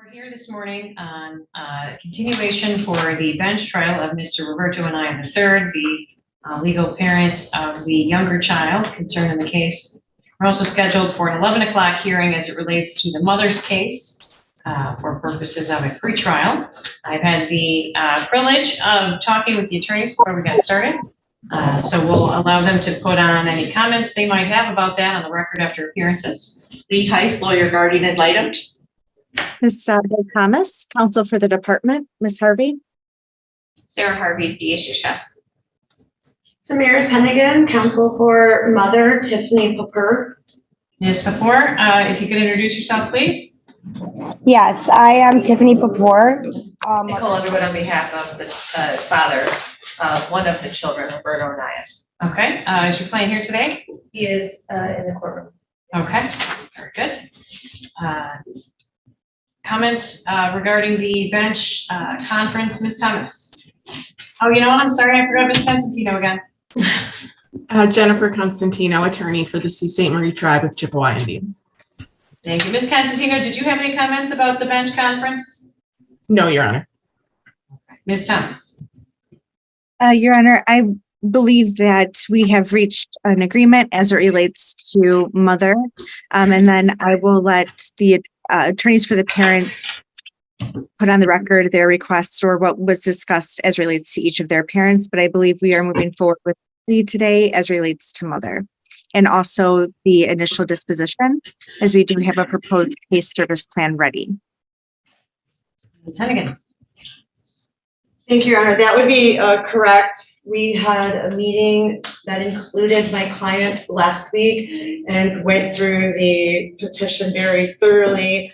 We're here this morning on continuation for the bench trial of Mr. Roberto Anaya III, the legal parent of the younger child concerned in the case. We're also scheduled for an 11 o'clock hearing as it relates to the mother's case for purposes of a pretrial. I've had the privilege of talking with the attorneys before we got started. So we'll allow them to put on any comments they might have about that on the record after appearances. Lee Heiss, lawyer guardian ad litem. Ms. Thomas, counsel for the department. Ms. Harvey. Sarah Harvey, DHHS. Samiris Hennigan, counsel for mother, Tiffany Popper. Ms. Kapoor, if you could introduce yourself, please. Yes, I am Tiffany Popper. Nicole Underwood on behalf of the father of one of the children, Roberto Anaya. Okay, is your client here today? He is in the courtroom. Okay, very good. Comments regarding the bench conference, Ms. Thomas? Oh, you know what? I'm sorry, I forgot Ms. Constantino again. Jennifer Constantino, attorney for the Sault Ste. Marie Tribe of Chippewa Indians. Thank you. Ms. Constantino, did you have any comments about the bench conference? No, Your Honor. Ms. Thomas? Your Honor, I believe that we have reached an agreement as it relates to mother. And then I will let the attorneys for the parents put on the record their requests or what was discussed as relates to each of their parents. But I believe we are moving forward with Plea today as relates to mother. And also the initial disposition, as we do have a proposed case service plan ready. Ms. Hennigan? Thank you, Your Honor. That would be correct. We had a meeting that included my client last week and went through the petition very thoroughly,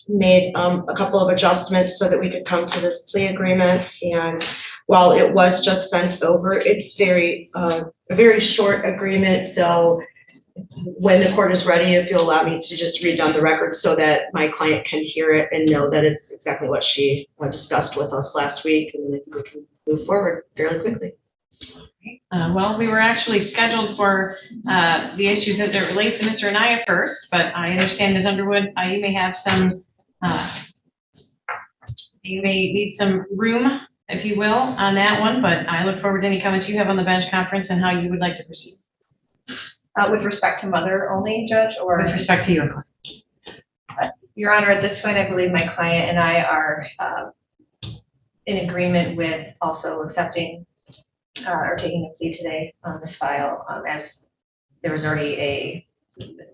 made a couple of adjustments so that we could come to this plea agreement. And while it was just sent over, it's a very short agreement. So when the court is ready, if you'll allow me to just read down the record so that my client can hear it and know that it's exactly what she discussed with us last week, and then I think we can move forward fairly quickly. Well, we were actually scheduled for the issues as it relates to Mr. Anaya first, but I understand, Ms. Underwood, you may have some, you may need some room, if you will, on that one, but I look forward to any comments you have on the bench conference and how you would like to proceed. With respect to mother only, Judge, or? With respect to your client. Your Honor, at this point, I believe my client and I are in agreement with also accepting or taking a plea today on this file, as there was already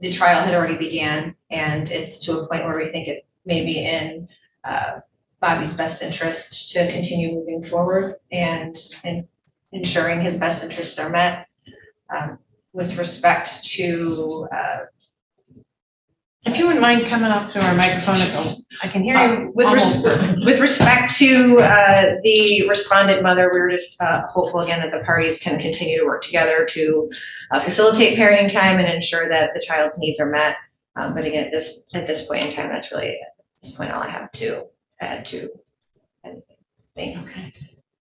the trial had already began, and it's to a point where we think it may be in Bobby's best interest to continue moving forward and ensuring his best interests are met. With respect to, if you wouldn't mind coming up to our microphone, I can hear you. With respect to the respondent mother, we're just hopeful again that the parties can continue to work together to facilitate parenting time and ensure that the child's needs are met. But again, at this point in time, that's really at this point all I have to add to anything. Thanks. Okay.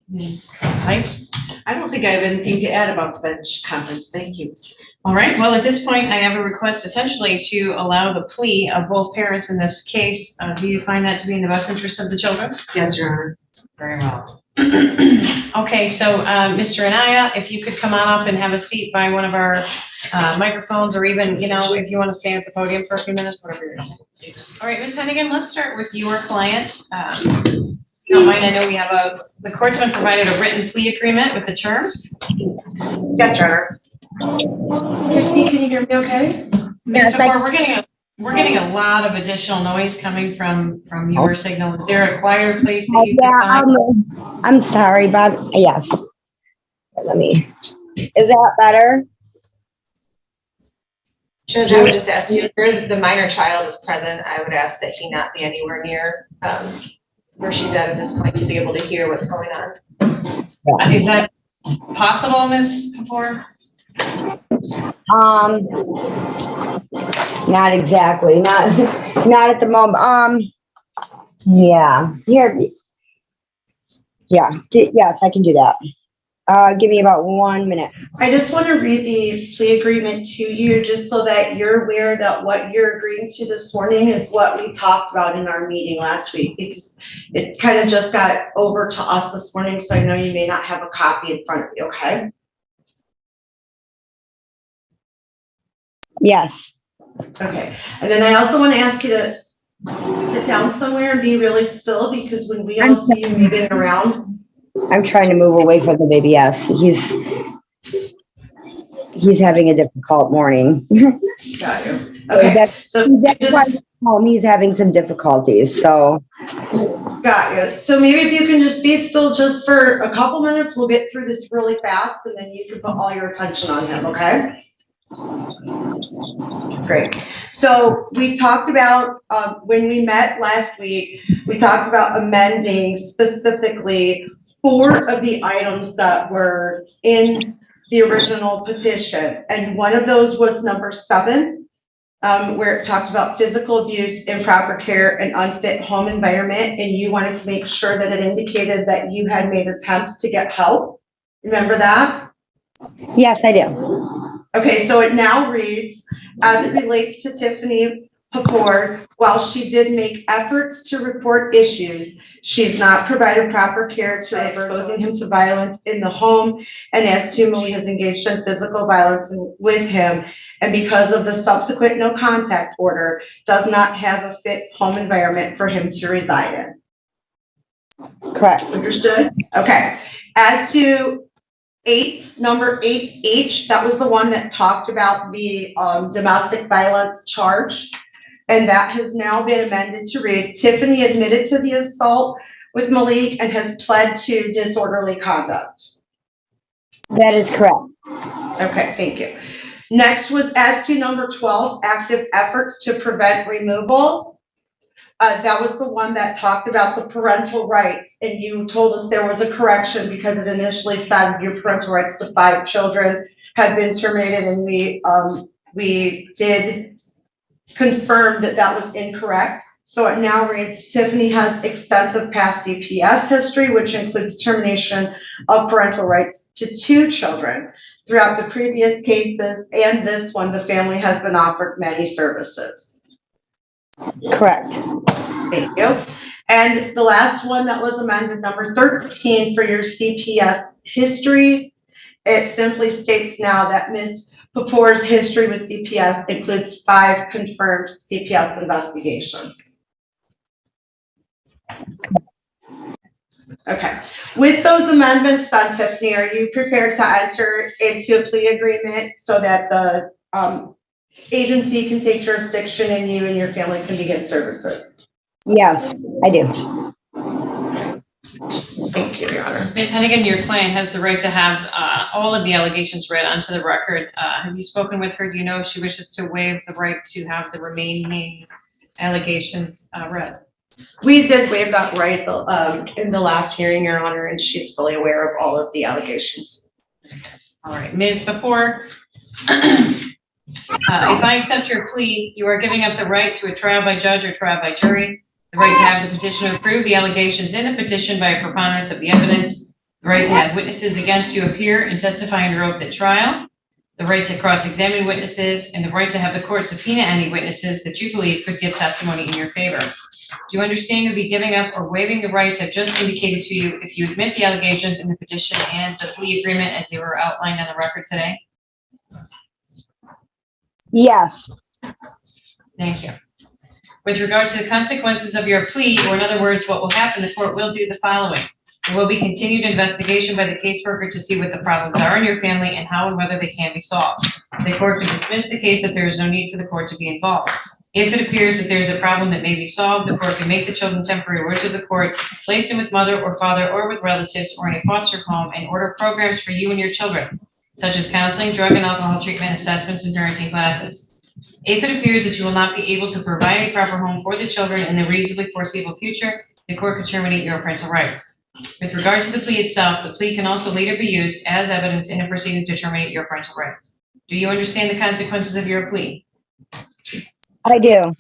Ms. Heiss? I don't think I have anything to add about the bench conference. Thank you. All right. Well, at this point, I have a request essentially to allow the plea of both parents in this case. Do you find that to be in the best interest of the children? Yes, Your Honor. Very well. Okay, so Mr. Anaya, if you could come on up and have a seat by one of our microphones, or even, you know, if you want to stand at the podium for a few minutes, whatever you're doing. All right, Ms. Hennigan, let's start with your client. Don't mind, I know we have the court's been provided a written plea agreement with the terms. Yes, Your Honor. Tiffany, can you hear me okay? Ms. Kapoor, we're getting a lot of additional noise coming from your signal. Is there a quieter place that you can find? I'm sorry, Bob. Yes. Let me. Is that better? Judge, I would just ask you, if the minor child is present, I would ask that he not be anywhere near where she's at this point to be able to hear what's going on. Is that possible, Ms. Kapoor? Not exactly. Not at the moment. Yeah. Here. Yeah. Yes, I can do that. Give me about 1 minute. I just want to read the plea agreement to you, just so that you're aware that what you're agreeing to this morning is what we talked about in our meeting last week, because it kind of just got over to us this morning, so I know you may not have a copy in front of you, okay? Yes. Okay, and then I also want to ask you to sit down somewhere and be really still, because when we all see you moving around. I'm trying to move away from the baby. Yes, he's having a difficult morning. Got you. Okay, so That's why just, he's home. He's having some difficulties. So got you. So maybe if you can just be still just for a couple minutes, we'll get through this really fast, and then you can put all your attention on him, okay? Great. So we talked about, when we met last week, we talked about amending specifically 4 of the items that were in the original petition. And one of those was number 7, where it talked about physical abuse, improper care, and unfit home environment. And you wanted to make sure that it indicated that you had made attempts to get help. Remember that? yes, I do. Okay, so it now reads, as it relates to Tiffany Pecor, while she did make efforts to report issues, she's not provided proper care to exposing him to violence in the home, and as to Malia has engaged in physical violence with him, and because of the subsequent no contact order, does not have a fit home environment for him to reside in. Correct. Understood? Okay. As to number 8H, that was the one that talked about the domestic violence charge. And that has now been amended to read, Tiffany admitted to the assault with Malik and has pled to disorderly conduct. That is correct. Okay, thank you. Next was as to number 12, active efforts to prevent removal. That was the one that talked about the parental rights, and you told us there was a correction because it initially said your parental rights to 5 children had been terminated, and we did confirm that that was incorrect. So it now reads, Tiffany has extensive past CPS history, which includes termination of parental rights to 2 children. Throughout the previous cases and this one, the family has been offered many services. Correct. Thank you. And the last one that was amended, number 13, for your CPS history, it simply states now that Ms. Pecor's history with CPS includes 5 confirmed CPS investigations. Okay. With those amendments done, Tiffany, are you prepared to enter into a plea agreement so that the agency can take jurisdiction and you and your family can begin services? Yes, I do. Thank you, Your Honor. Ms. Hennigan, your client has the right to have all of the allegations read onto the record. Have you spoken with her? Do you know if she wishes to waive the right to have the remaining allegations read? We did waive that right in the last hearing, Your Honor, and she's fully aware of all of the allegations. All right, Ms. Before, if I accept your plea, you are giving up the right to a trial by judge or trial by jury, the right to have the petitioner prove the allegations in the petition by a preponderance of the evidence, the right to have witnesses against you appear and testify under oath at trial, the right to cross-examine witnesses, and the right to have the court subpoena any witnesses that you believe could give testimony in your favor. Do you understand you'll be giving up or waiving the rights I've just indicated to you if you admit the allegations in the petition and the plea agreement as they were outlined on the record today? Yes. Thank you. With regard to the consequences of your plea, or in other words, what will happen, the court will do the following. There will be continued investigation by the caseworker to see what the problems are in your family and how and whether they can be solved. The court can dismiss the case if there is no need for the court to be involved. If it appears that there is a problem that may be solved, the court can make the children temporary wards of the court, place them with mother or father or with relatives or in a foster home, and order programs for you and your children, such as counseling, drug and alcohol treatment, assessments, and parenting classes. If it appears that you will not be able to provide a proper home for the children in the reasonably foreseeable future, the court can terminate your parental rights. With regard to the plea itself, the plea can also later be used as evidence in a proceeding to terminate your parental rights. Do you understand the consequences of your plea? I do.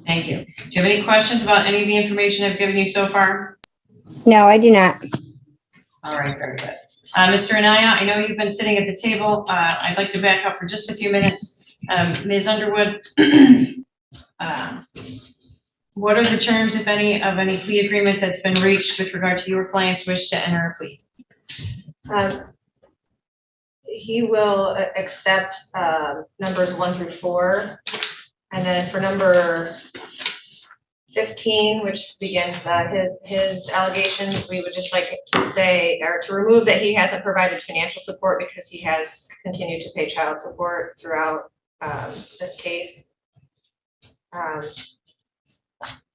Thank you. Do you have any questions about any of the information I've given you so far? No, I do not. All right, very good. Mr. Anaya, I know you've been sitting at the table. I'd like to back up for just a few minutes. Ms. Underwood, what are the terms, if any, of any plea agreement that's been reached with regard to your client's wish to enter a plea? He will accept numbers 1 through 4. And then for number 15, which begins his allegations, we would just like to say, or to remove that he hasn't provided financial support because he has continued to pay child support throughout this case.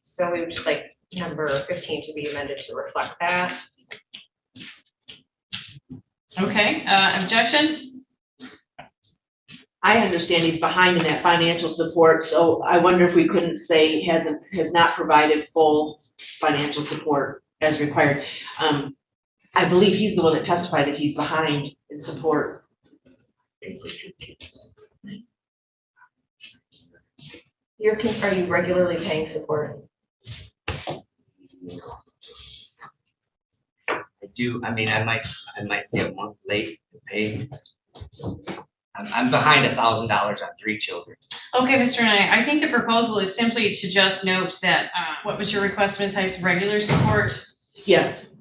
So we would just like number 15 to be amended to reflect that. Okay, objections? I understand he's behind in that financial support, so I wonder if we couldn't say has not provided full financial support as required. I believe he's the one that testified that he's behind in support. Are you regularly paying support? I do. I mean, I might be a month late to pay. I'm behind $1,000 on 3 children. Okay, Mr. Anaya, I think the proposal is simply to just note that, what was your request, Ms. Heiss, regular support? Yes,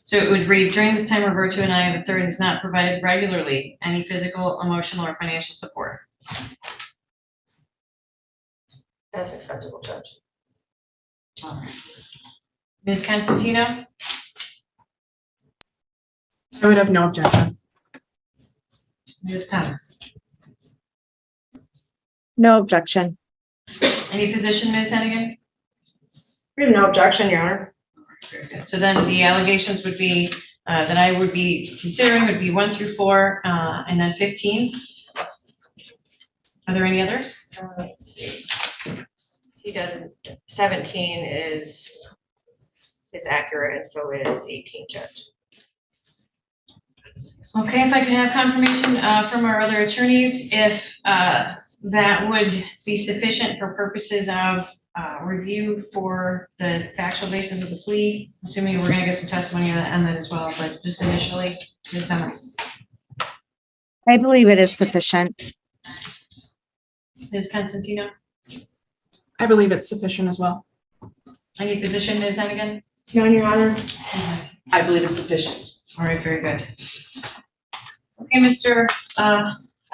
So it would read, during this time, Roberto and I, the third, has not provided regularly any physical, emotional, or financial support. That's acceptable, Judge. All right. Ms. Constantino? I would have no objection. Ms. Thomas? No objection. Any position, Ms. Hennigan? We have no objection, Your Honor. Very good. So then the allegations would be, that I would be considering would be 1 through 4, and then 15. Are there any others? Let's see. He doesn't, 17 is accurate, and so is 18, Judge. Okay, if I could have confirmation from our other attorneys, if that would be sufficient for purposes of review for the factual basis of the plea, assuming we're going to get some testimony on that as well, but just initially, Ms. Thomas. I believe it is sufficient. Ms. Constantino? I believe it's sufficient as well. Any position, Ms. Hennigan? None, Your Honor. Ms. Heiss? I believe it's sufficient. All right, very good. Okay, Mr.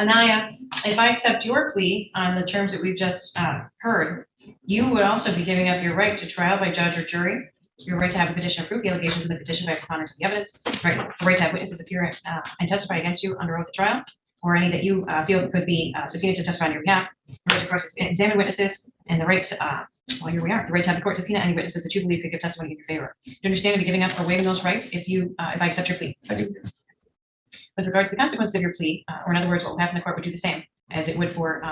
Anaya, if I accept your plea on the terms that we've just heard, you would also be giving up your right to trial by judge or jury, your right to have a petition approve the allegations in the petition by preponderance of the evidence, right, the right to have witnesses appear and testify against you under oath at trial, or any that you feel could be subpoenaed to testify on your behalf, the right to cross-examine witnesses, and the right to, well, here we are, the right to have the court subpoena any witnesses that you believe could give testimony in your favor. Do you understand to be giving up or waiving those rights if I accept your plea? I do. With regard to the consequences of your plea, or in other words, what will happen, the court would do the same as it would for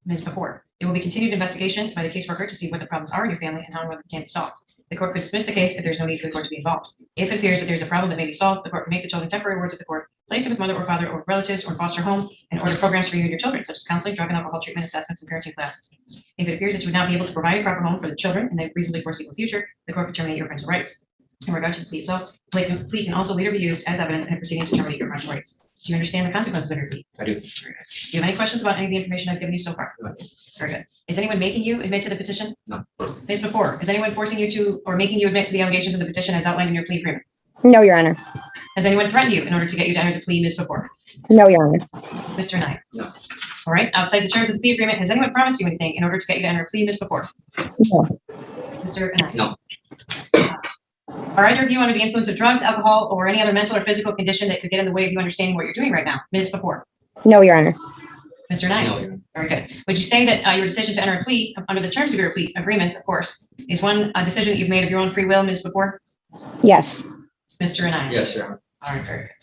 Ms. before. There will be continued investigation by the caseworker to see what the problems are in your family and how and whether they can be solved. The court could dismiss the case if there's no need for the court to be involved. If it appears that there's a problem that may be solved, the court would make the children temporary wards of the court, place them with mother or father or relatives or foster home, and order programs for you and your children, such as counseling, drug and alcohol treatment, assessments, and parenting classes. If it appears that you would not be able to provide a proper home for the children in the reasonably foreseeable future, the court could terminate your parental rights. In regard to the plea itself, the plea can also later be used as evidence in a proceeding to terminate your parental rights. Do you understand the consequences of your plea? I do. Very good. Do you have any questions about any of the information I've given you so far? No. Very good. Is anyone making you admit to the petition? No. Ms. before, is anyone forcing you to or making you admit to the allegations of the petition as outlined in your plea agreement? No, Your Honor. Has anyone threatened you in order to get you to enter the plea, Ms. before? No, Your Honor. Mr. Knight? No. All right. Outside the terms of the plea agreement, has anyone promised you anything in order to get you to enter a plea, Ms. before? No. Mr. Knight? No. Are either of you under the influence of drugs, alcohol, or any other mental or physical condition that could get in the way of you understanding what you're doing right now, Ms. before? No, Your Honor. Mr. Knight? No. Very good. Would you say that your decision to enter a plea under the terms of your plea agreements, of course, is one decision that you've made of your own free will, Ms. before? Yes. Mr. Knight? Yes, Your Honor. All right, very good.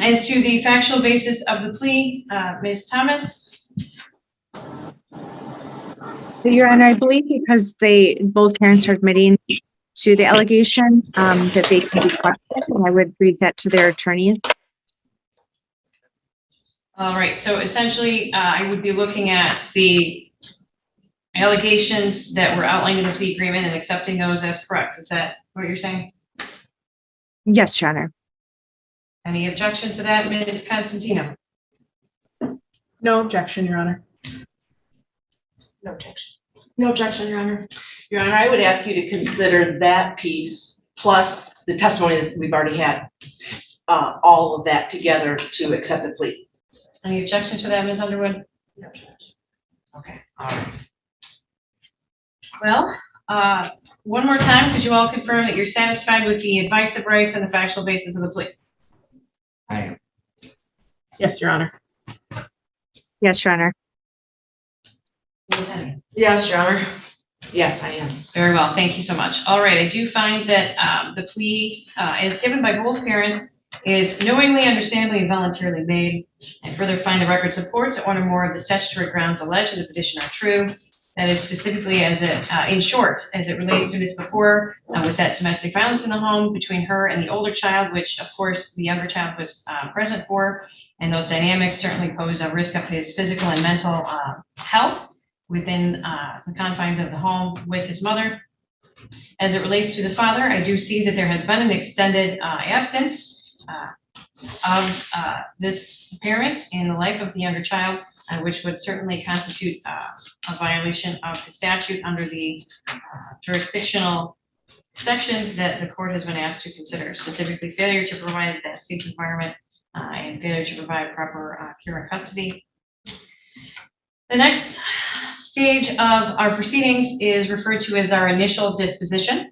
As to the factual basis of the plea, Ms. Thomas? Your Honor, I believe because both parents are admitting to the allegation, that they can be questioned, and I would read that to their attorneys. All right, so essentially, I would be looking at the allegations that were outlined in the plea agreement and accepting those as correct. Is that what you're saying? Yes, Your Honor. Any objection to that, Ms. Constantino? No objection, Your Honor. No objection. No objection, Your Honor. Your Honor, I would ask you to consider that piece plus the testimony that we've already had, all of that together to accept the plea. Any objection to that, Ms. Underwood? No objection. Okay, all right. Well, one more time, could you all confirm that you're satisfied with the advice of rights and the factual basis of the plea? I am. Yes, Your Honor. Yes, Your Honor. Ms. Henning? Yes, Your Honor. Yes, I am. Very well, thank you so much. All right, I do find that the plea is given by both parents is knowingly, understandably, and voluntarily made, and further find the record supports that one or more of the statutory grounds alleged in the petition are true. That is specifically as it, in short, as it relates to Ms. Before, with that domestic violence in the home between her and the older child, which of course the younger child was present for, and those dynamics certainly pose a risk of his physical and mental health within the confines of the home with his mother. As it relates to the father, I do see that there has been an extended absence of this parent in the life of the younger child, which would certainly constitute a violation of the statute under the jurisdictional sections that the court has been asked to consider, specifically failure to provide that safe environment and failure to provide proper care and custody. The next stage of our proceedings is referred to as our initial disposition.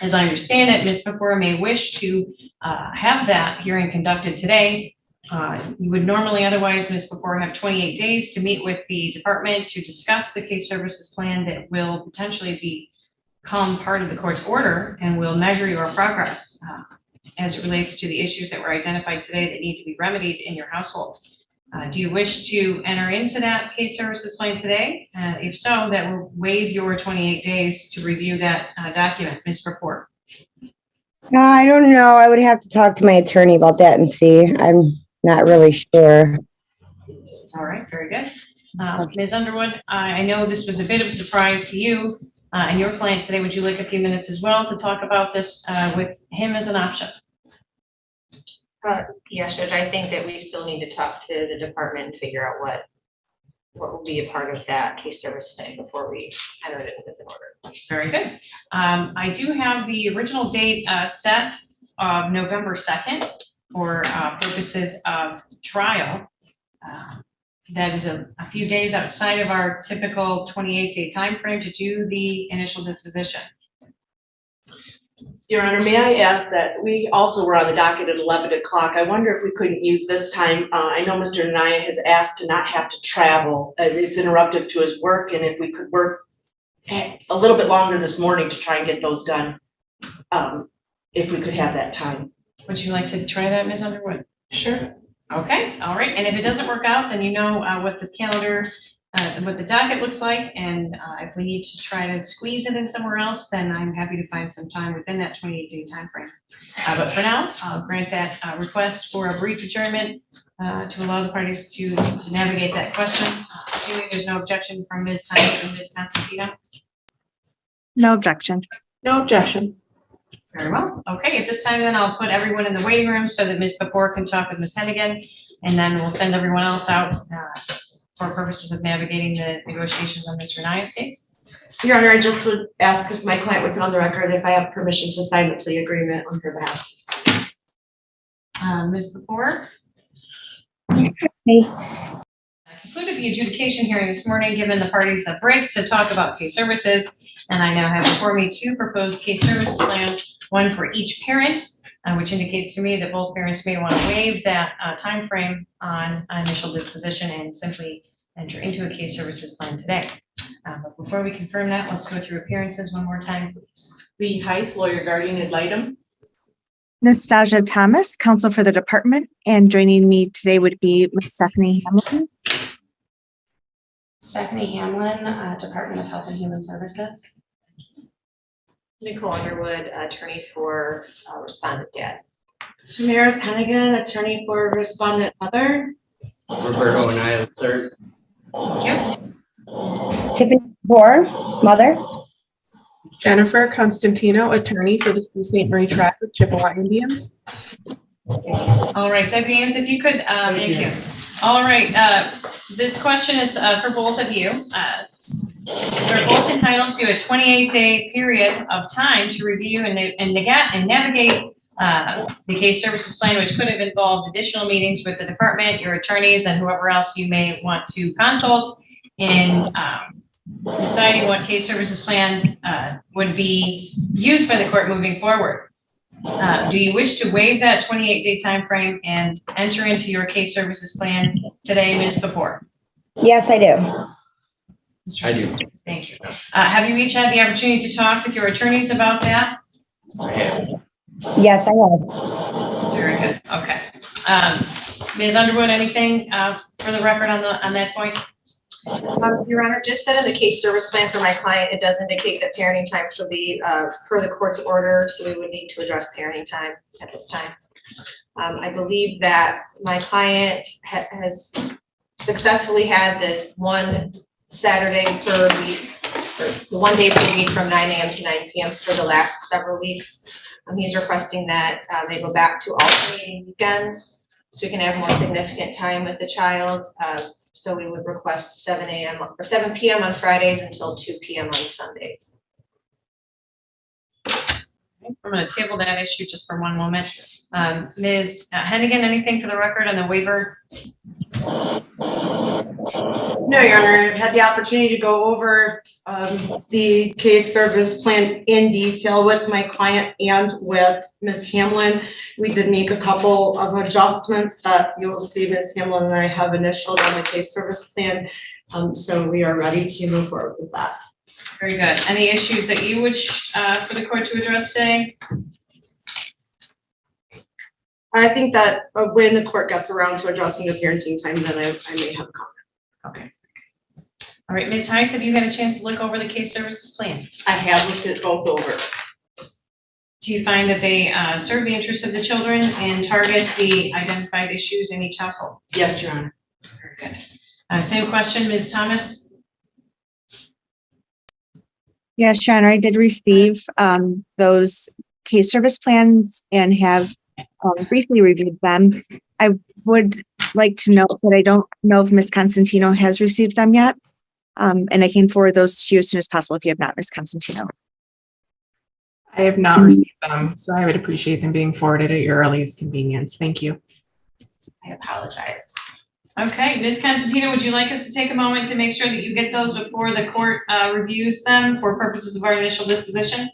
As I understand it, Ms. Before may wish to have that hearing conducted today. You would normally otherwise, Ms. Before, have 28 days to meet with the department to discuss the case services plan that will potentially become part of the court's order and will measure your progress as it relates to the issues that were identified today that need to be remedied in your household. Do you wish to enter into that case services plan today? If so, that will waive your 28 days to review that document, Ms. Before. No, I don't know. I would have to talk to my attorney about that and see. I'm not really sure. All right, very good. Ms. Underwood, I know this was a bit of a surprise to you and your client today. Would you like a few minutes as well to talk about this with him as an option? Yes, Judge, I think that we still need to talk to the department and figure out what will be a part of that case service today before we enter it into an order. Very good. I do have the original date set of November 2nd for purposes of trial. That is a few days outside of our typical 28-day time frame to do the initial disposition. Your Honor, may I ask that we also were on the docket at 11 o'clock. I wonder if we couldn't use this time. I know Mr. Naya has asked to not have to travel. It's interruptive to his work, and if we could work a little bit longer this morning to try and get those done, if we could have that time. Would you like to try that, Ms. Underwood? Sure. Okay, all right. And if it doesn't work out, then you know what the calendar, what the docket looks like. And if we need to try to squeeze it in somewhere else, then I'm happy to find some time within that 28-day time frame. But for now, I'll grant that request for a brief adjournment to allow the parties to navigate that question. Assuming there's no objection from Ms. Thomas and Ms. Constantino. No objection. No objection. Very well. Okay, at this time then I'll put everyone in the waiting room so that Ms. Before can talk with Ms. Hennigan, and then we'll send everyone else out for purposes of navigating the negotiations on Mr. Naya's case. Your Honor, I just would ask if my client would put on the record if I have permission to sign the plea agreement on her behalf. Ms. Before? Hey. I concluded the adjudication hearing this morning, given the parties a break to talk about case services. And I now have before me two proposed case services plans, one for each parent, which indicates to me that both parents may want to waive that time frame on initial disposition and simply enter into a case services plan today. But before we confirm that, let's go through appearances one more time, please. Lee Heiss, lawyer guardian ad litem. Nastasia Thomas, counsel for the department, and joining me today would be Ms. Stephanie Hamilton. Stephanie Hamlin, Department of Health and Human Services. Nicole Underwood, attorney for respondent dad. Tamaris Hennigan, attorney for respondent mother. Roberto and I, third. Thank you. Tiffany Kapoor, mother. Jennifer Constantino, attorney for the Sault Ste. Marie Tribe of Chippewa Indians. All right, Deputy Ames, if you could, thank you. All right, this question is for both of you. You're both entitled to a 28-day period of time to review and navigate the case services plan, which could have involved additional meetings with the department, your attorneys, and whoever else you may want to consult in deciding what case services plan would be used by the court moving forward. Do you wish to waive that 28-day time frame and enter into your case services plan today, Ms. Kapoor? Yes, I do. I do. Thank you. Have you each had the opportunity to talk with your attorneys about that? I have. Yes, I have. Very good. Okay. Ms. Underwood, anything for the record on that point? Your Honor, just that in the case service plan for my client, it does indicate that parenting time shall be per the court's order, so we would need to address parenting time at this time. I believe that my client has successfully had the one Saturday per week, or the one day per week from 9 a.m. to 9 p.m. for the last several weeks. He's requesting that they go back to alternating weekends so we can have more significant time with the child. So we would request 7 a.m. or 7 p.m. on Fridays until 2 p.m. on Sundays. I'm going to table that issue just for one moment. Ms. Hennigan, anything for the record on the waiver? No, Your Honor, I had the opportunity to go over the case service plan in detail with my client and with Ms. Hamlin. We did make a couple of adjustments that you'll see Ms. Hamlin and I have initialed on the case service plan. So we are ready to move forward with that. Very good. Any issues that you wish for the court to address today? I think that when the court gets around to addressing the parenting time, then I may have a comment. Okay. All right, Ms. Heiss, have you had a chance to look over the case services plans? I have looked it both over. Do you find that they serve the interests of the children and target the identified issues in each household? Yes, Your Honor. Very good. Same question, Ms. Thomas? Yes, Sharon, I did receive those case service plans and have briefly reviewed them. I would like to note that I don't know if Ms. Constantino has received them yet. And I can forward those to you as soon as possible if you have not, Ms. Constantino. I have not received them, so I would appreciate them being forwarded at your earliest convenience. Thank you. I apologize. Okay, Ms. Constantino, would you like us to take a moment to make sure that you get those before the court reviews them for purposes of our initial disposition?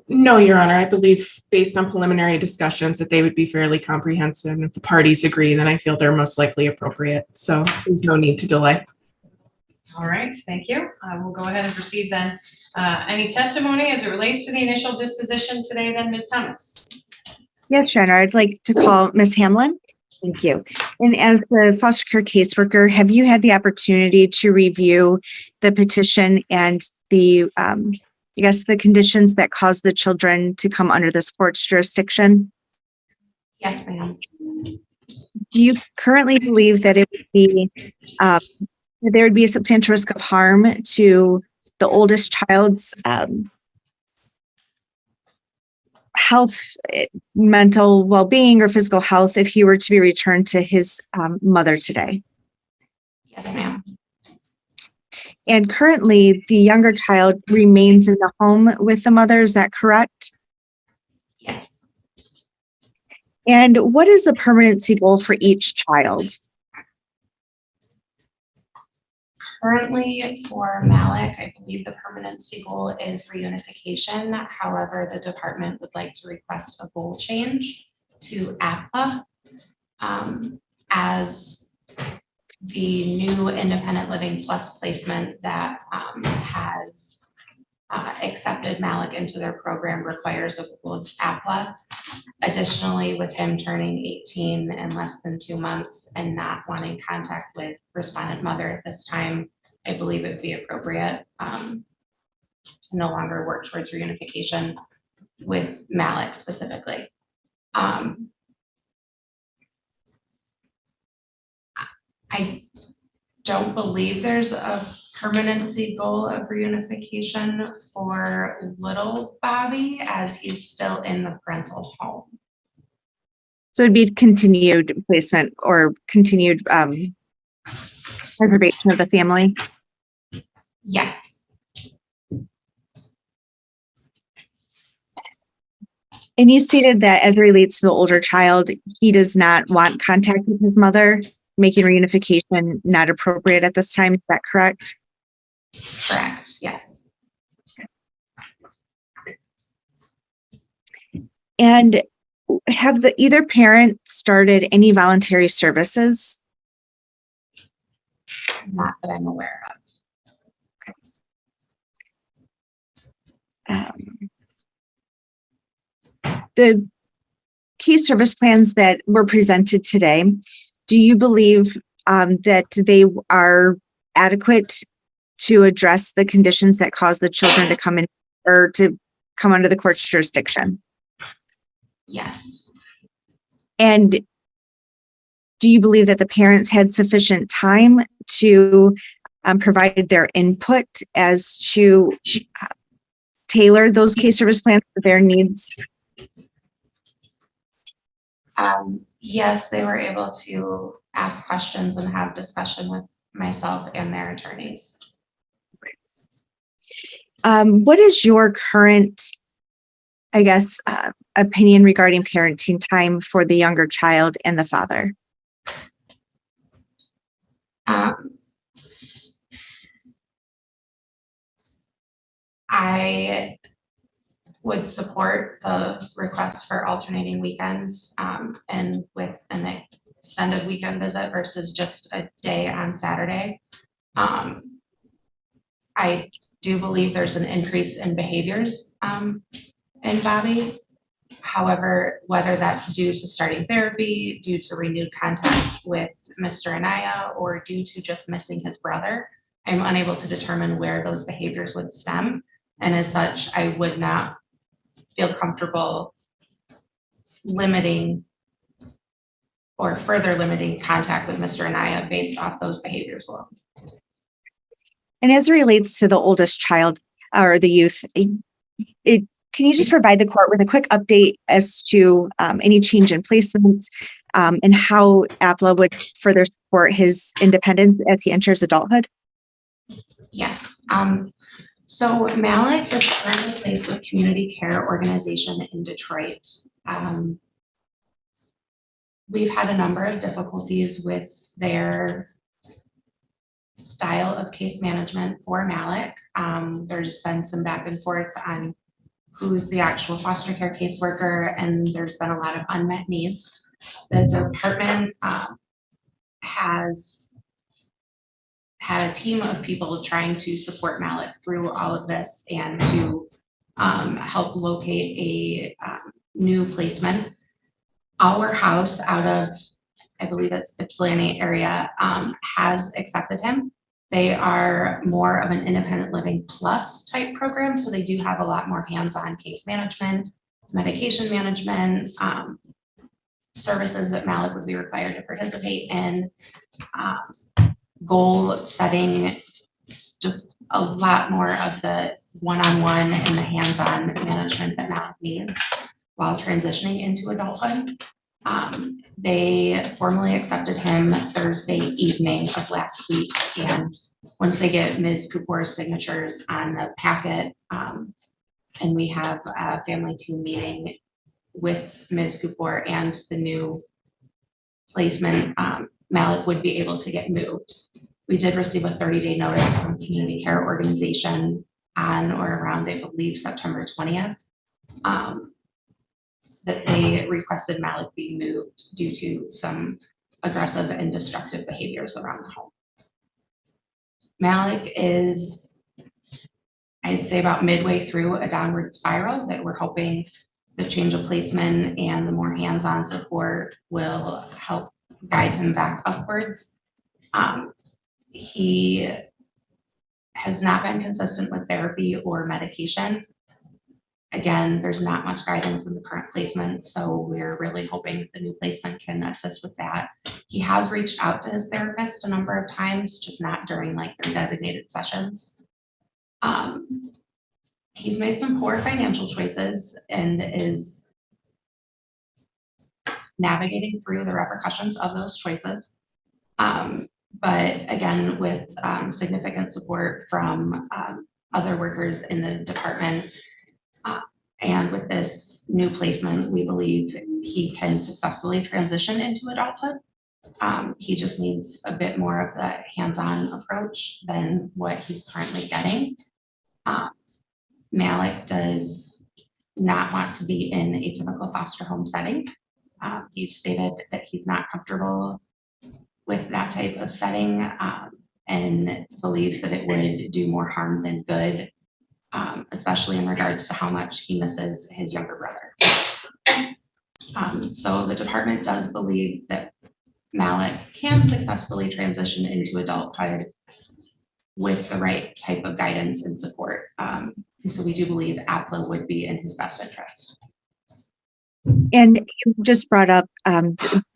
No, Your Honor. I believe based on preliminary discussions that they would be fairly comprehensive. And if the parties agree, then I feel they're most likely appropriate. So there's no need to delay. All right, thank you. We'll go ahead and proceed then. Any testimony as it relates to the initial disposition today then, Ms. Thomas? Yes, Sharon, I'd like to call Ms. Hamlin. Thank you. And as the foster care caseworker, have you had the opportunity to review the petition and the, I guess, the conditions that cause the children to come under this court's jurisdiction? Yes, ma'am. Do you currently believe that it would be, there would be a substantial risk of harm to the oldest child's health, mental well-being, or physical health if he were to be returned to his mother today? Yes, ma'am. And currently, the younger child remains in the home with the mother. Is that correct? Yes. And what is the permanency goal for each child? Currently, for Malik, I believe the permanency goal is reunification. However, the department would like to request a goal change to APA as the new independent living plus placement that has accepted Malik into their program requires a goal of APA. Additionally, with him turning 18 in less than 2 months and not wanting contact with respondent mother at this time, I believe it would be appropriate to no longer work towards reunification with Malik specifically. I don't believe there's a permanency goal of reunification for little Bobby as he's still in the parental home. So it'd be continued placement or continued preservation of the family. Yes, And you stated that as it relates to the older child, he does not want contact with his mother, making reunification not appropriate at this time. Is that correct? correct, yes. And have either parent started any voluntary services? Not that I'm aware of. The key service plans that were presented today, do you believe that they are adequate to address the conditions that cause the children to come in or to come under the court's jurisdiction? Yes, And do you believe that the parents had sufficient time to provide their input as to tailor those case service plans for their needs? yes, they were able to ask questions and have discussion with myself and their attorneys. What is your current, I guess, opinion regarding parenting time for the younger child and the father? I would support the request for alternating weekends and with an extended weekend visit versus just a day on Saturday. I do believe there's an increase in behaviors in Bobby. However, whether that's due to starting therapy, due to renewed contact with Mr. Anaya, or due to just missing his brother, I'm unable to determine where those behaviors would stem. And as such, I would not feel comfortable limiting or further limiting contact with Mr. Anaya based off those behaviors alone. And as it relates to the oldest child or the youth, can you just provide the court with a quick update as to any change in placement and how APLA would further support his independence as he enters adulthood? Yes. So Malik is currently placed with Community Care Organization in Detroit. We've had a number of difficulties with their style of case management for Malik. There's been some back and forth on who's the actual foster care caseworker, and there's been a lot of unmet needs. The department has had a team of people trying to support Malik through all of this and to help locate a new placement. Our house out of, I believe it's Ypsilanti area, has accepted him. They are more of an independent living plus type program, so they do have a lot more hands-on case management, medication management, services that Malik would be required to participate in, goal setting, just a lot more of the one-on-one and the hands-on management that Malik needs while transitioning into adulthood. They formally accepted him Thursday evening of last week, and once they get Ms. Cooper's signatures on the packet, and we have a family team meeting with Ms. Cooper and the new placement, Malik would be able to get moved. We did receive a 30-day notice from Community Care Organization on or around, I believe, September 20th. That they requested Malik be moved due to some aggressive and destructive behaviors around the home. Malik is, I'd say, about midway through a downward spiral that we're hoping the change of placement and the more hands-on support will help guide him back upwards. He has not been consistent with therapy or medication. Again, there's not much guidance in the current placement, so we're really hoping the new placement can assist with that. He has reached out to his therapist a number of times, just not during like their designated sessions. He's made some poor financial choices and is navigating through the repercussions of those choices. But again, with significant support from other workers in the department, and with this new placement, we believe he can successfully transition into adulthood. He just needs a bit more of that hands-on approach than what he's currently getting. Malik does not want to be in a typical foster home setting. He's stated that he's not comfortable with that type of setting and believes that it would do more harm than good, especially in regards to how much he misses his younger brother. So the department does believe that Malik can successfully transition into adulthood with the right type of guidance and support. And so we do believe APLA would be in his best interest. And you just brought up, I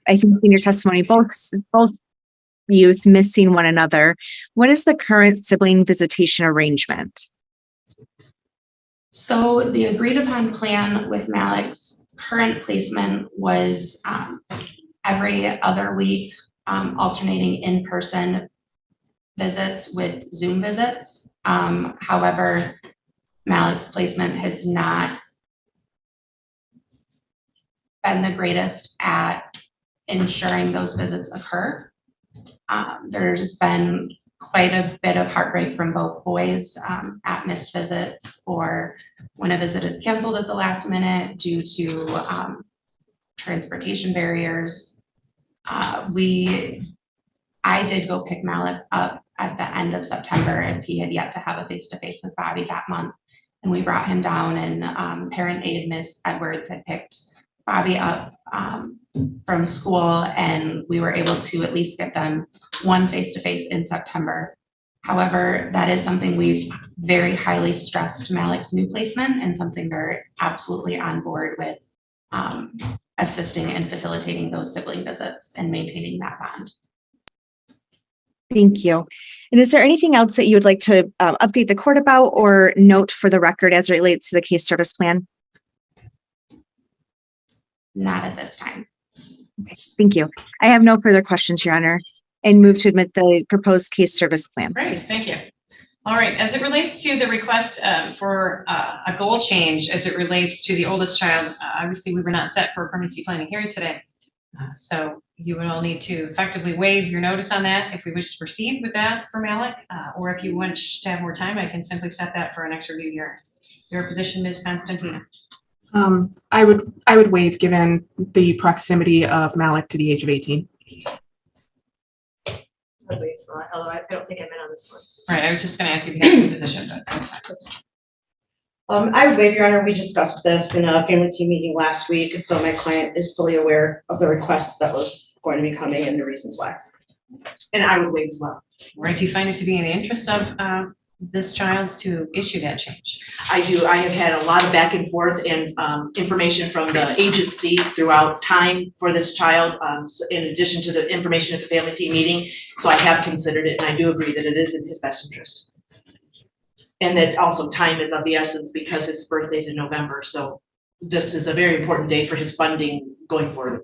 think in your testimony, both youth missing one another. What is the current sibling visitation arrangement? So the agreed upon plan with Malik's current placement was every other week, alternating in-person visits with Zoom visits. However, Malik's placement has not been the greatest at ensuring those visits occur. There's been quite a bit of heartbreak from both boys at missed visits or when a visit is canceled at the last minute due to transportation barriers. I did go pick Malik up at the end of September as he had yet to have a face-to-face with Bobby that month. And we brought him down and parent aide, Miss Edwards, had picked Bobby up from school, and we were able to at least get them one face-to-face in September. However, that is something we've very highly stressed Malik's new placement and something they're absolutely on board with, assisting and facilitating those sibling visits and maintaining that bond. Thank you. And is there anything else that you would like to update the court about or note for the record as it relates to the case service plan? Not at this time. Okay, thank you. I have no further questions, Your Honor, and move to admit the proposed case service plan. Great, thank you. All right, as it relates to the request for a goal change, as it relates to the oldest child, obviously we were not set for a permanency planning hearing today. So you would all need to effectively waive your notice on that if we wish to proceed with that for Malik, or if you want to have more time, I can simply set that for a next review hearing. Your position, Ms. Constantina. I would waive given the proximity of Malik to the age of 18. Although I don't think I meant on this one. Right, I was just going to ask you if you had a position, but that's fine. I would waive, Your Honor. We discussed this in a family team meeting last week, and so my client is fully aware of the request that was going to be coming and the reasons why. And I would waive as well. Right, do you find it to be in the interest of this child to issue that change? I do. I have had a lot of back and forth and information from the agency throughout time for this child, so in addition to the information at the family team meeting. So I have considered it, and I do agree that it is in his best interest. And that also time is of the essence because his birthday's in November. So this is a very important day for his funding going forward.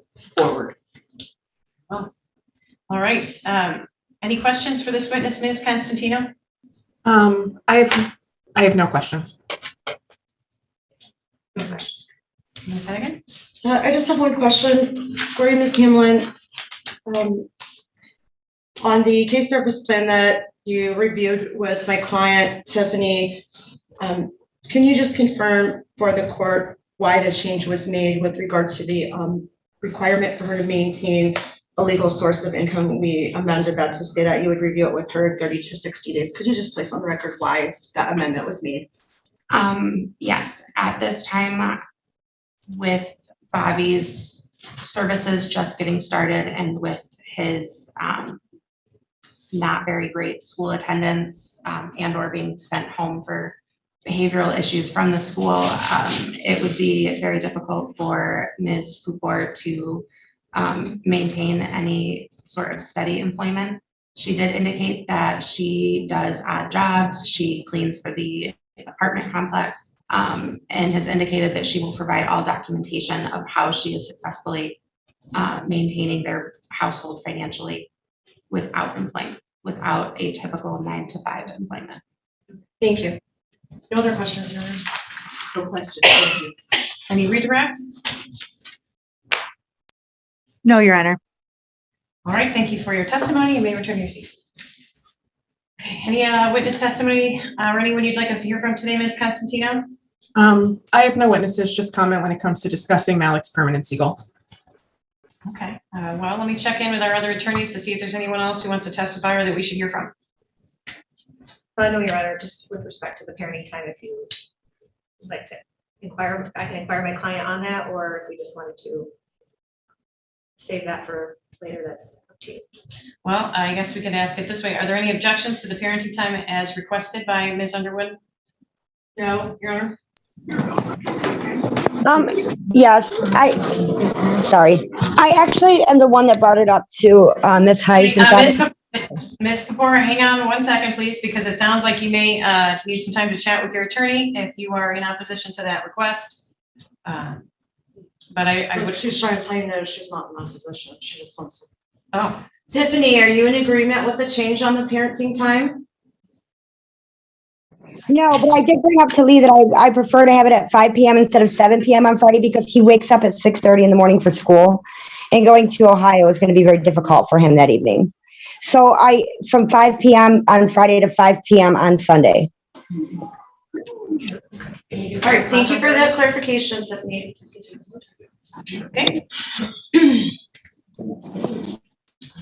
Oh. All right. Any questions for this witness, Ms. Constantino? I have no questions. Ms. Hagan? I just have one question for you, Ms. Hamlin. On the case service plan that you reviewed with my client, Tiffany, can you just confirm for the court why the change was made with regard to the requirement for her to maintain a legal source of income? We amended that to say that you would review it with her 30 to 60 days. Could you just place on the record why that amendment was made? Yes, at this time, with Bobby's services just getting started and with his not very great school attendance and or being sent home for behavioral issues from the school, it would be very difficult for Ms. Pupor to maintain any sort of steady employment. She did indicate that she does odd jobs. She cleans for the apartment complex, and has indicated that she will provide all documentation of how she is successfully maintaining their household financially without employment, without a typical 9-to-5 employment. Thank you. No other questions, Your Honor? No question, thank you. Any redirect? No, Your Honor. All right, thank you for your testimony. You may return to your seat. Okay, any witness testimony or anyone you'd like us to hear from today, Ms. Constantino? I have no witnesses, just comment when it comes to discussing Malik's permanency goal. Okay, well, let me check in with our other attorneys to see if there's anyone else who wants to testify or that we should hear from. No, Your Honor, just with respect to the parenting time, if you would like to inquire, I can inquire my client on that, or if we just wanted to save that for later, that's up to you. Well, I guess we could ask it this way. Are there any objections to the parenting time as requested by Ms. Underwood? No, Your Honor? Yes, sorry. I actually am the one that brought it up to Ms. Heiss. Ms. Kapoor, hang on 1 second, please, because it sounds like you may need some time to chat with your attorney if you are in opposition to that request. But I would. She's trying to tell you no, she's not in opposition. She just wants to. Oh, Tiffany, are you in agreement with the change on the parenting time? No, but I did bring up to Lee that I prefer to have it at 5 p.m. instead of 7 p.m. on Friday because he wakes up at 6:30 in the morning for school, and going to Ohio is going to be very difficult for him that evening. So from 5 p.m. on Friday to 5 p.m. on Sunday. All right, thank you for that clarification, Tiffany. okay.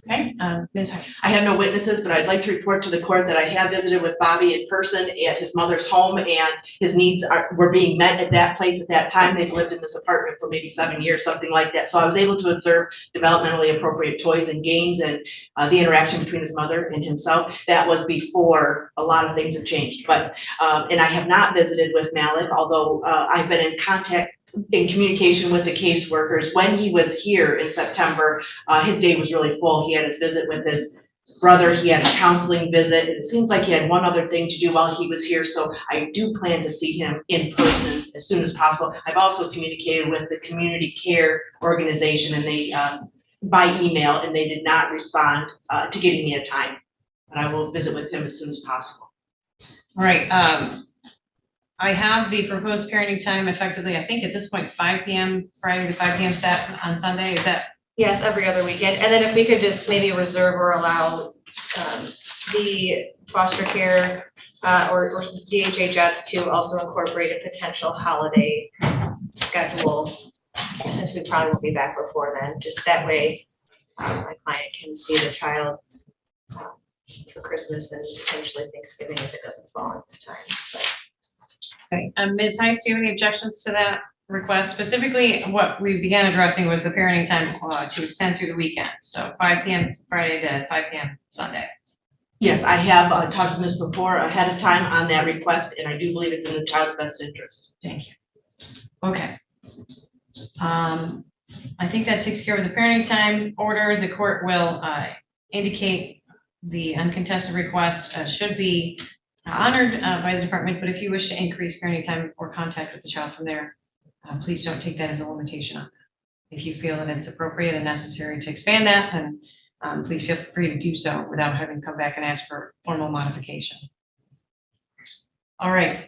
Okay, Ms. Heiss. I have no witnesses, but I'd like to report to the court that I have visited with Bobby in person at his mother's home, and his needs were being met at that place at that time. They've lived in this apartment for maybe 7 years, something like that. So I was able to observe developmentally appropriate toys and games and the interaction between his mother and himself. That was before a lot of things have changed. But and I have not visited with Malik, although I've been in communication with the caseworkers. When he was here in September, his day was really full. He had his visit with his brother, he had a counseling visit, and it seems like he had one other thing to do while he was here, so I do plan to see him in person as soon as possible. I've also communicated with the community care organization, and they, by email, and they did not respond to getting me a time, but I will visit with him as soon as possible. All right, I have the proposed parenting time effectively, I think at this point, 5 p.m. Friday to 5 p.m. Saturday on Sunday. Is that? Yes, every other weekend. And then if we could just maybe reserve or allow the foster care or DHHS to also incorporate a potential holiday schedule, since we probably won't be back before then. Just that way, my client can see the child for Christmas and potentially Thanksgiving if it doesn't fall at this time. But Okay, Ms. Heiss, do you have any objections to that request? Specifically, what we began addressing was the parenting time to extend through the weekend. So 5 p.m. Friday to 5 p.m. Sunday. Yes, I have talked to Ms. Before ahead of time on that request, and I do believe it's in the child's best interest. Thank you. Okay. I think that takes care of the parenting time order. The court will indicate the uncontested request should be honored by the department, but if you wish to increase parenting time or contact with the child from there, please don't take that as a limitation on that. If you feel that it's appropriate and necessary to expand that, then please feel free to do so without having to come back and ask for formal modification. All right.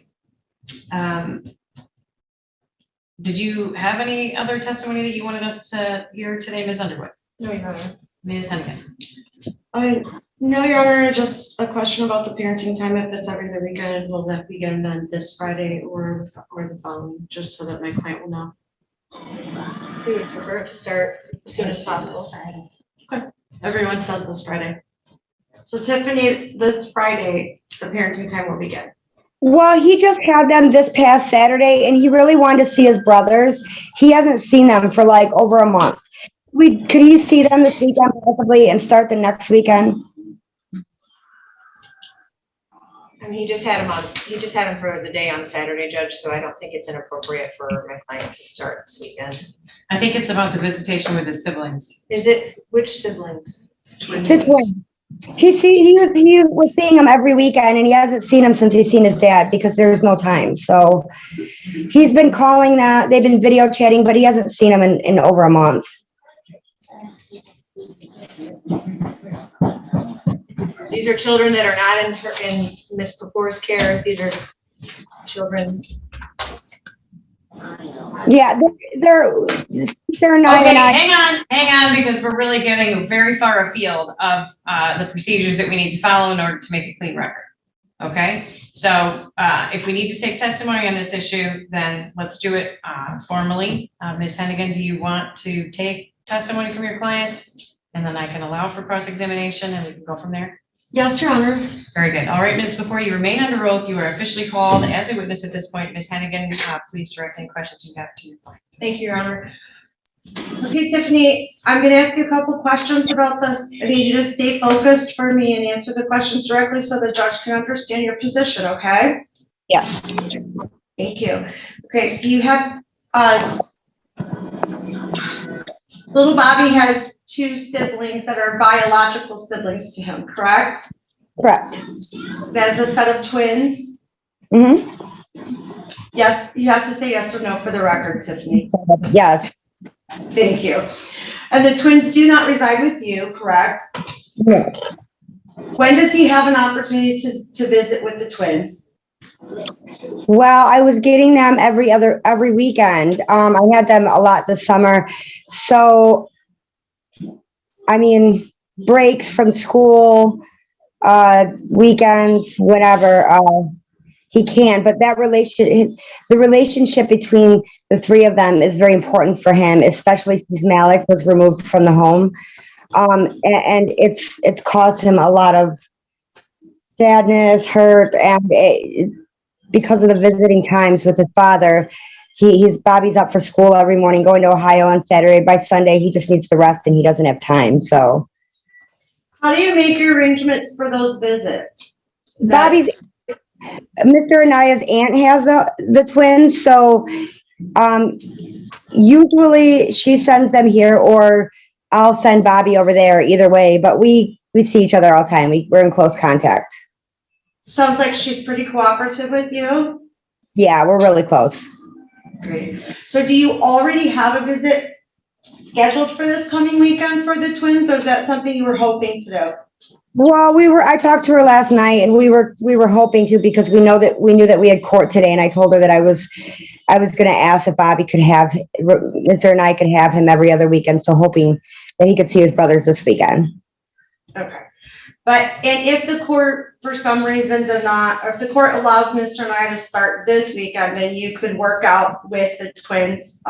Did you have any other testimony that you wanted us to hear today, Ms. Underwood? No, Your Honor. Ms. Hennigan? No, Your Honor, just a question about the parenting time. If it's every other weekend, will that begin then this Friday or the following, just so that my client will know? we would prefer it to start as soon as possible. Okay. Everyone says this Friday. So Tiffany, this Friday, the parenting time will begin. Well, he just had them this past Saturday, and he really wanted to see his brothers. He hasn't seen them for like over a month. Could he see them this weekend possibly and start the next weekend? I mean, he just had him for the day on Saturday, Judge, so I don't think it's inappropriate for my client to start this weekend. I think it's about the visitation with his siblings. Is it, which siblings? His twin. He was seeing him every weekend, and he hasn't seen him since he's seen his dad because there's no time. So he's been calling that. They've been video chatting, but he hasn't seen him in over a month. These are children that are not in Ms. Papour's care. These are children. Yeah, they're not. Okay, hang on, because we're really getting very far afield of the procedures that we need to follow in order to make a clean record. Okay, so if we need to take testimony on this issue, then let's do it formally. Ms. Hennigan, do you want to take testimony from your client? And then I can allow for cross-examination and we can go from there? Yes, Your Honor. Very good. All right, Ms. Before you remain under oath, you are officially called as a witness at this point. Ms. Hennigan, please direct any questions you have to your client. Thank you, Your Honor. Okay, Tiffany, I'm going to ask you a couple questions about this. I need you to stay focused for me and answer the questions directly so the judge can understand your position, okay? Yes. Thank you. Okay, so you have, little Bobby has 2 siblings that are biological siblings to him, correct? Correct. That is a set of twins? Mm-hmm. Yes, you have to say yes or no for the record, Tiffany. Yes. Thank you. And the twins do not reside with you, correct? No. When does he have an opportunity to visit with the twins? Well, I was getting them every weekend. I had them a lot this summer. So, I mean, breaks from school, weekends, whatever, he can. But the relationship between the 3 of them is very important for him, especially since Malik was removed from the home. And it's caused him a lot of sadness, hurt, and because of the visiting times with his father. Bobby's up for school every morning, going to Ohio on Saturday. By Sunday, he just needs to rest and he doesn't have time. So, how do you make your arrangements for those visits? Mr. Anaya's aunt has the twins. So, usually she sends them here, or I'll send Bobby over there. Either way, but we see each other all the time. We're in close contact. Sounds like she's pretty cooperative with you. Yeah, we're really close. Great. So do you already have a visit scheduled for this coming weekend for the twins, or is that something you were hoping to do? Well, I talked to her last night, and we were hoping to, because we knew that we had court today, and I told her that I was going to ask if Bobby could have, Mr. and I could have him every other weekend. So hoping that he could see his brothers this weekend. Okay. And if the court, for some reason, or if the court allows Mr. and I to start this weekend, then you could work out with the twins'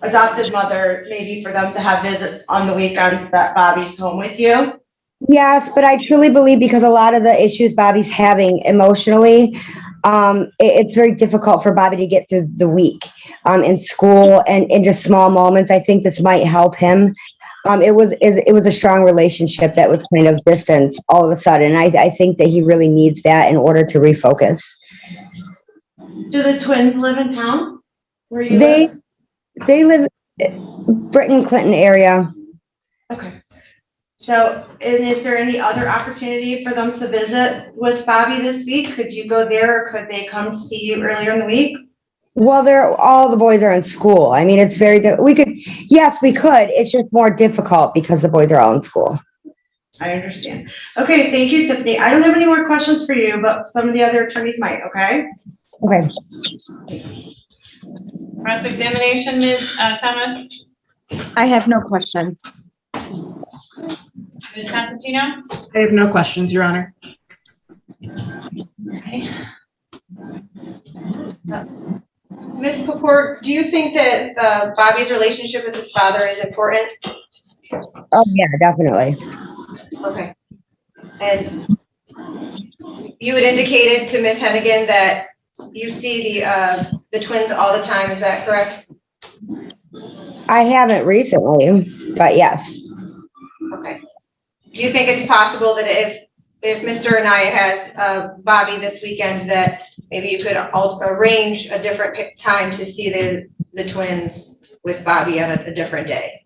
adopted mother, maybe for them to have visits on the weekends that Bobby's home with you. Yes, but I truly believe, because a lot of the issues Bobby's having emotionally, it's very difficult for Bobby to get through the week in school and in just small moments. I think this might help him. It was a strong relationship that was kind of distant all of a sudden. I think that he really needs that in order to refocus. Do the twins live in town where you live? They live Britain, Clinton area. Okay. So, and is there any other opportunity for them to visit with Bobby this week? Could you go there, or could they come see you earlier in the week? Well, all the boys are in school. I mean, it's yes, we could. It's just more difficult because the boys are all in school. I understand. Okay, thank you, Tiffany. I don't have any more questions for you, but some of the other attorneys might, okay? Okay. Cross-examination, Ms. Thomas? I have no questions. Ms. Constantino? I have no questions, Your Honor. Okay. Ms. Papour, do you think that Bobby's relationship with his father is important? Oh, yeah, definitely. Okay. And you had indicated to Ms. Hennigan that you see the twins all the time, is that correct? I haven't recently, but yes. Okay. Do you think it's possible that if if Mr. Anaya has Bobby this weekend, that maybe you could arrange a different time to see the twins with Bobby on a different day.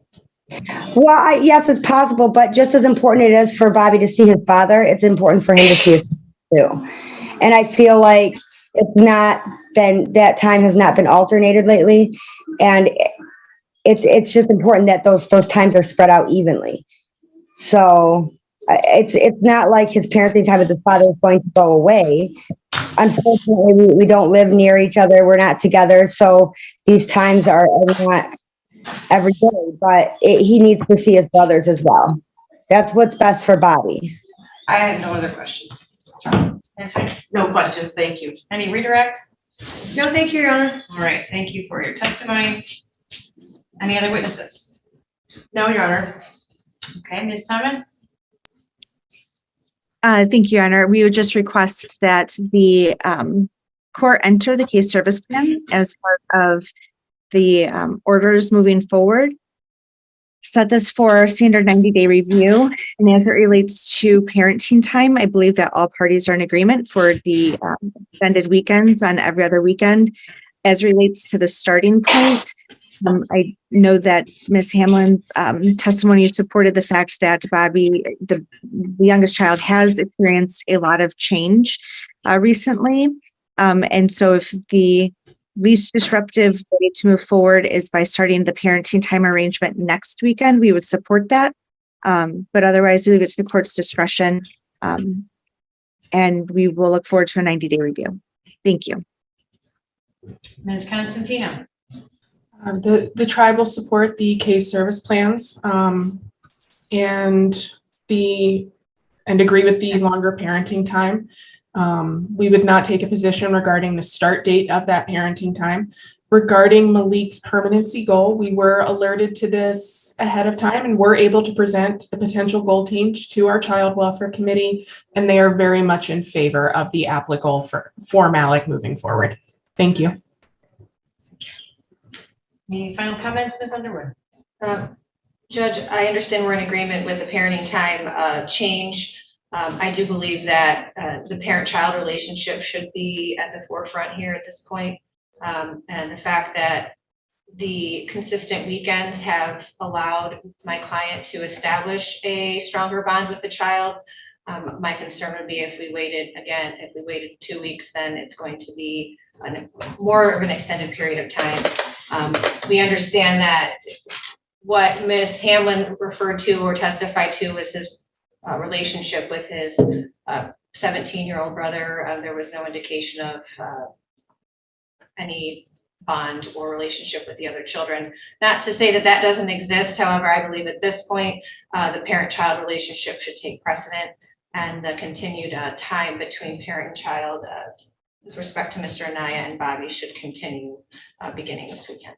Well, yes, it's possible, but just as important it is for Bobby to see his father, it's important for him to see his sister too. And I feel like that time has not been alternated lately. And it's just important that those times are spread out evenly. So it's not like his parenting time with his father is going to go away. Unfortunately, we don't live near each other. We're not together. So these times are not every day, but he needs to see his brothers as well. That's what's best for Bobby. I have no other questions. No questions, thank you. Any redirect? No, thank you, Your Honor. All right, thank you for your testimony. Any other witnesses? No, Your Honor. Okay, Ms. Thomas? Thank you, Your Honor. We would just request that the court enter the case service plan as part of the orders moving forward. Set this for standard 90-day review. And as it relates to parenting time, I believe that all parties are in agreement for the extended weekends on every other weekend. As relates to the starting point, I know that Ms. Hamlin's testimony supported the fact that Bobby, the youngest child, has experienced a lot of change recently. And so if the least disruptive way to move forward is by starting the parenting time arrangement next weekend, we would support that. But otherwise, we leave it to the court's discretion. And we will look forward to a 90-day review. Thank you. Ms. Constantino? The tribe will support the case service plans and agree with the longer parenting time. We would not take a position regarding the start date of that parenting time. Regarding Malik's permanency goal, we were alerted to this ahead of time and were able to present the potential goal change to our child welfare committee, and they are very much in favor of the applicable for Malik moving forward. Thank you. Any final comments, Ms. Underwood? Judge, I understand we're in agreement with the parenting time change. I do believe that the parent-child relationship should be at the forefront here at this point. And the fact that the consistent weekends have allowed my client to establish a stronger bond with the child. My concern would be if we waited 2 weeks, then it's going to be more of an extended period of time. We understand that what Ms. Hamlin referred to or testified to was his relationship with his 17-year-old brother. There was no indication of any bond or relationship with the other children. Not to say that that doesn't exist. However, I believe at this point, the parent-child relationship should take precedent, and the continued time between parent and child with respect to Mr. Anaya and Bobby should continue beginning this weekend.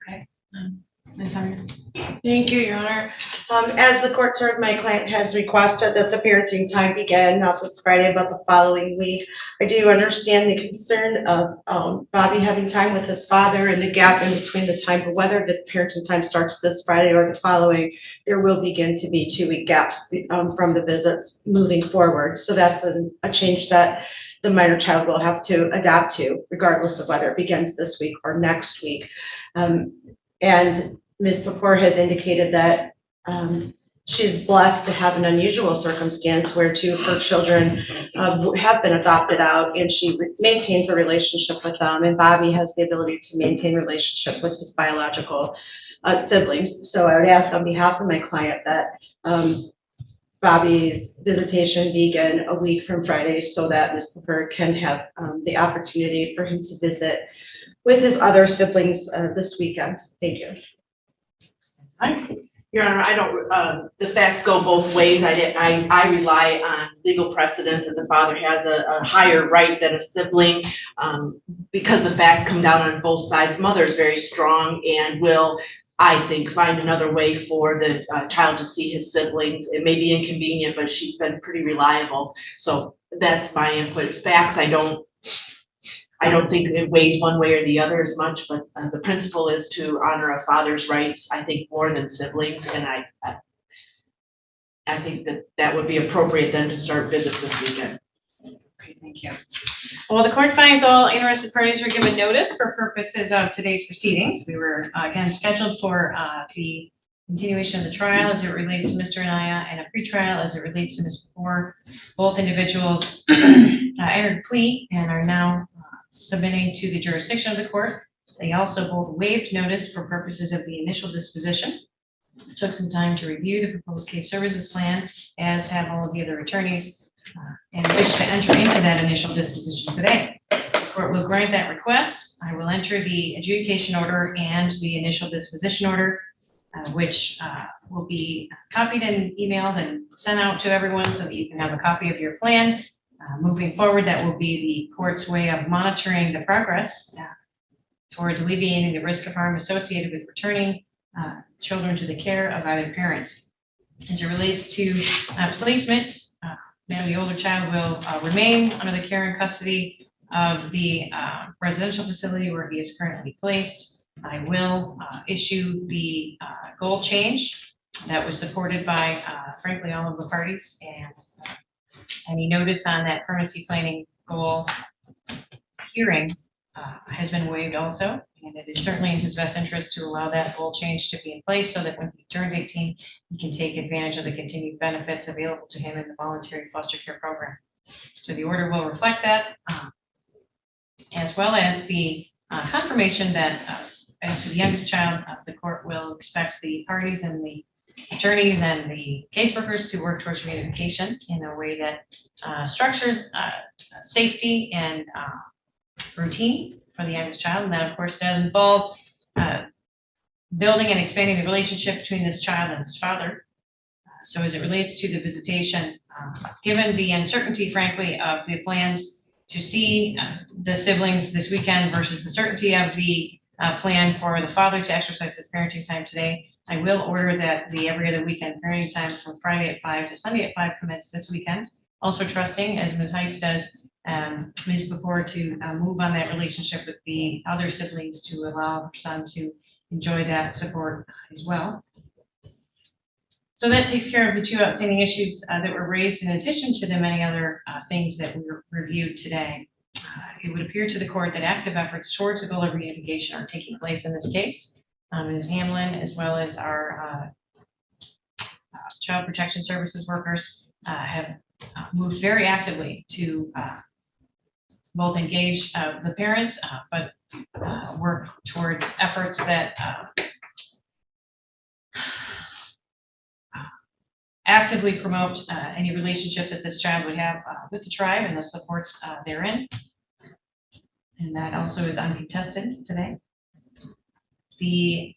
Okay. Ms. Underwood? Thank you, Your Honor. As the court's heard, my client has requested that the parenting time begin not this Friday, but the following week. I do understand the concern of Bobby having time with his father and the gap in between the time, but whether the parenting time starts this Friday or the following, there will begin to be 2-week gaps from the visits moving forward. So that's a change that the minor child will have to adapt to, regardless of whether it begins this week or next week. And Ms. Papour has indicated that she's blessed to have an unusual circumstance where 2 of her children have been adopted out, and she maintains a relationship with them, and Bobby has the ability to maintain a relationship with his biological siblings. So I would ask on behalf of my client that Bobby's visitation begin a week from Friday so that Ms. Papour can have the opportunity for him to visit with his other siblings this weekend. Thank you. Nice. Your Honor, I don't, the facts go both ways. I rely on legal precedent that the father has a higher right than a sibling because the facts come down on both sides. Mother's very strong and will, I think, find another way for the child to see his siblings. It may be inconvenient, but she's been pretty reliable. So that's my input. Facts, I don't think it weighs one way or the other as much, but the principle is to honor a father's rights, I think, more than siblings. And I I think that that would be appropriate then to start visits this weekend. Okay, thank you. Well, the court finds all interested parties were given notice for purposes of today's proceedings. We were again scheduled for the continuation of the trial as it relates to Mr. Anaya and a pretrial as it relates to Ms. Kapoor. Both individuals entered plea and are now submitting to the jurisdiction of the court. They also both waived notice for purposes of the initial disposition. Took some time to review the proposed case services plan, as have all of the other attorneys, and wish to enter into that initial disposition today. The court will grant that request. I will enter the adjudication order and the initial disposition order, which will be copied and emailed and sent out to everyone so that you can have a copy of your plan. Moving forward, that will be the court's way of monitoring the progress towards alleviating the risk of harm associated with returning children to the care of either parent. As it relates to placement, the older child will remain under the care and custody of the residential facility where he is currently placed. I will issue the goal change that was supported by, frankly, all of the parties, and any notice on that permanency planning goal hearing has been waived also. And it is certainly in his best interest to allow that goal change to be in place so that when he turns 18, he can take advantage of the continued benefits available to him in the voluntary foster care program. So the order will reflect that, as well as the confirmation that as to the youngest child, the court will expect the parties and the attorneys and the caseworkers to work towards reunification in a way that structures safety and routine for the youngest child. And that, of course, does involve building and expanding the relationship between this child and his father. So as it relates to the visitation, given the uncertainty, frankly, of the plans to see the siblings this weekend versus the certainty of the plan for the father to exercise his parenting time today, I will order that the every other weekend parenting time from Friday at 5 to Sunday at 5 commence this weekend. Also trusting, as Ms. Heiss does, Ms. Kapoor to move on that relationship with the other siblings to allow her son to enjoy that support as well. So that takes care of the two outstanding issues that were raised in addition to the many other things that we reviewed today. It would appear to the court that active efforts towards the goal of reunification are taking place in this case. Ms. Hamlin, as well as our child protection services workers, have moved very actively to both engage the parents, but work towards efforts that actively promote any relationships that this child would have with the tribe and the supports therein. And that also is uncontested today. The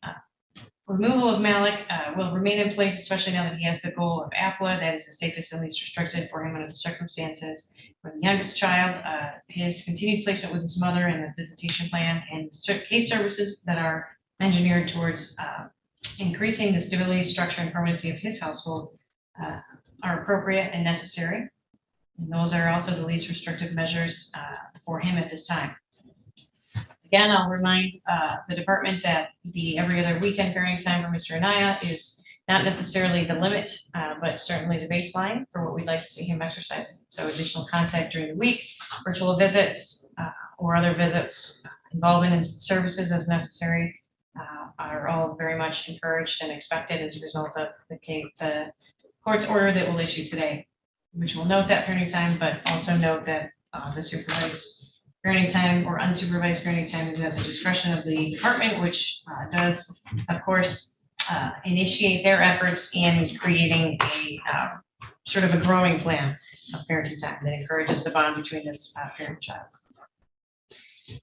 removal of Malik will remain in place, especially now that he has the goal of APLA. That is the safest and least restricted for him under the circumstances. For the youngest child, his continued placement with his mother and the visitation plan and case services that are engineered towards increasing the stability, structure, and permanency of his household are appropriate and necessary. And those are also the least restrictive measures for him at this time. Again, I'll remind the department that the every other weekend parenting time for Mr. Anaya is not necessarily the limit, but certainly the baseline for what we'd like to see him exercising. So additional contact during the week, virtual visits, or other visits, involvement in services as necessary, are all very much encouraged and expected as a result of the court's order that will issue today, which will note that parenting time, but also note that the supervised parenting time or unsupervised parenting time is at the discretion of the department, which does, of course, initiate their efforts in creating a sort of a growing plan of parenting time that encourages the bond between this parent and child.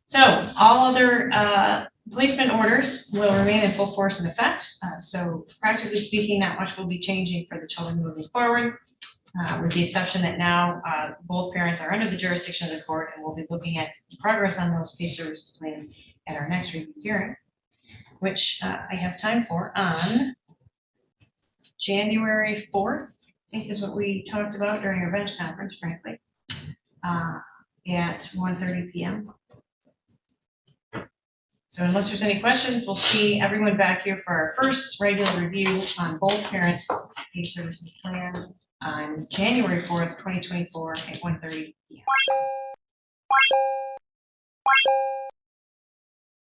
So all other placement orders will remain in full force and effect. So practically speaking, not much will be changing for the children moving forward. With the exception that now both parents are under the jurisdiction of the court, and we'll be looking at progress on those case service plans at our next review hearing, which I have time for on January 4th, I think is what we talked about during our bench conference, frankly, at 1:30 p.m. So unless there's any questions, we'll see everyone back here for our first regular review on both parents Pay Services Plan on January 4th, 2024 at 1:30 p.m.